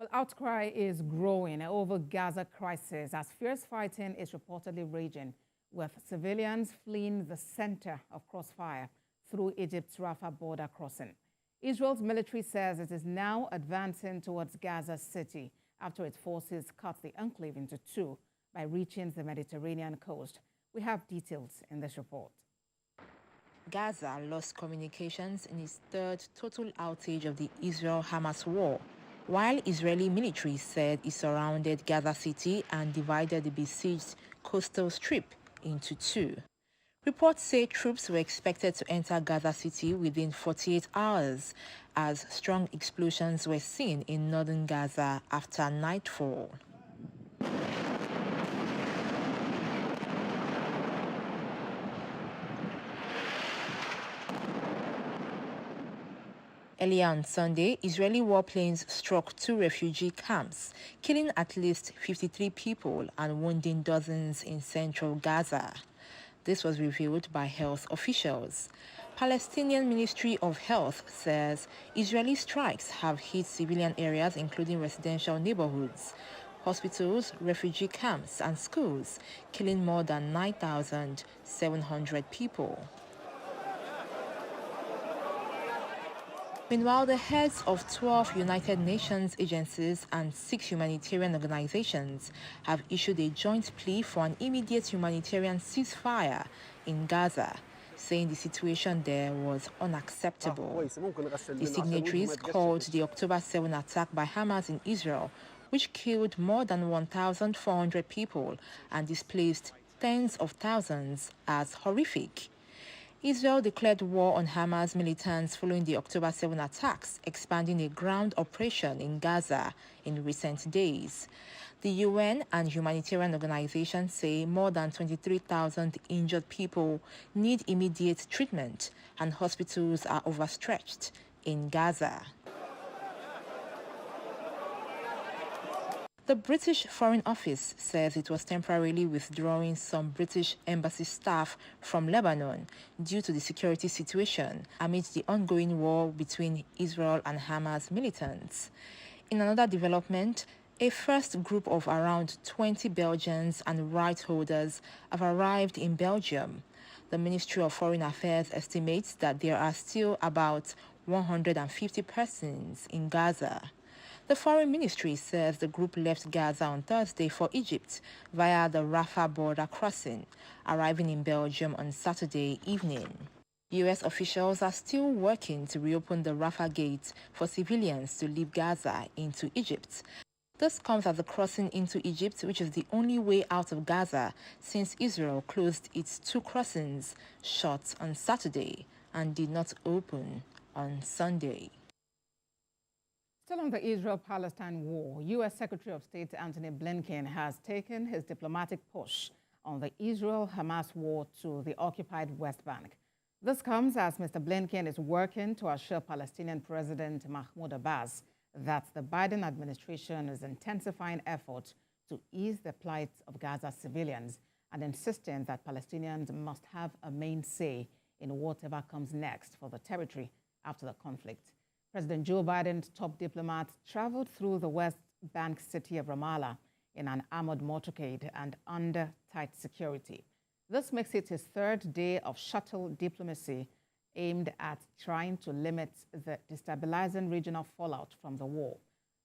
Well, outcry is growing over Gaza crisis as fierce fighting is reportedly raging, with civilians fleeing the center of crossfire through Egypt's Rafah border crossing. Israel's military says it is now advancing towards Gaza City after its forces cut the enclave into two by reaching the Mediterranean coast. We have details in this report. Gaza lost communications in its third total outage of the Israel-Hamas war, while Israeli military said it surrounded Gaza City and divided the besieged coastal strip into two. Reports say troops were expected to enter Gaza City within 48 hours as strong explosions were seen in northern Gaza after nightfall. Earlier on Sunday, Israeli warplanes struck two refugee camps, killing at least 53 people and wounding dozens in central Gaza. This was revealed by health officials. Palestinian Ministry of Health says Israeli strikes have hit civilian areas including residential neighborhoods, hospitals, refugee camps and schools, killing more than 9,700 people. Meanwhile, the heads of 12 United Nations agencies and 6 humanitarian organizations have issued a joint plea for an immediate humanitarian ceasefire in Gaza, saying the situation there was unacceptable. The signatories called the October 7 attack by Hamas in Israel, which killed more than 1,400 people and displaced tens of thousands, as horrific. Israel declared war on Hamas militants following the October 7 attacks, expanding a ground operation in Gaza in recent days. The UN and humanitarian organizations say more than 23,000 injured people need immediate treatment and hospitals are overstretched in Gaza. The British Foreign Office says it was temporarily withdrawing some British embassy staff from Lebanon due to the security situation amidst the ongoing war between Israel and Hamas militants. In another development, a first group of around 20 Belgians and rights holders have arrived in Belgium. The Ministry of Foreign Affairs estimates that there are still about 150 persons in Gaza. The Foreign Ministry says the group left Gaza on Thursday for Egypt via the Rafah border crossing, arriving in Belgium on Saturday evening. U.S. officials are still working to reopen the Rafah gate for civilians to leave Gaza into Egypt. This comes as the crossing into Egypt, which is the only way out of Gaza since Israel closed its two crossings, shut on Saturday and did not open on Sunday. Still on the Israel-Palestine war, U.S. Secretary of State Antony Blinken has taken his diplomatic push on the Israel-Hamas war to the occupied West Bank. This comes as Mr. Blinken is working to assure Palestinian President Mahmoud Abbas that the Biden administration is intensifying efforts to ease the plight of Gaza civilians and insisting that Palestinians must have a main say in whatever comes next for the territory after the conflict. President Joe Biden's top diplomats traveled through the West Bank city of Ramallah in an armored motorcade and under tight security. This makes it his third day of shuttle diplomacy aimed at trying to limit the destabilizing regional fallout from the war.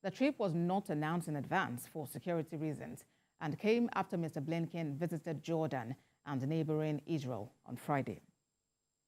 The trip was not announced in advance for security reasons and came after Mr. Blinken visited Jordan and neighboring Israel on Friday.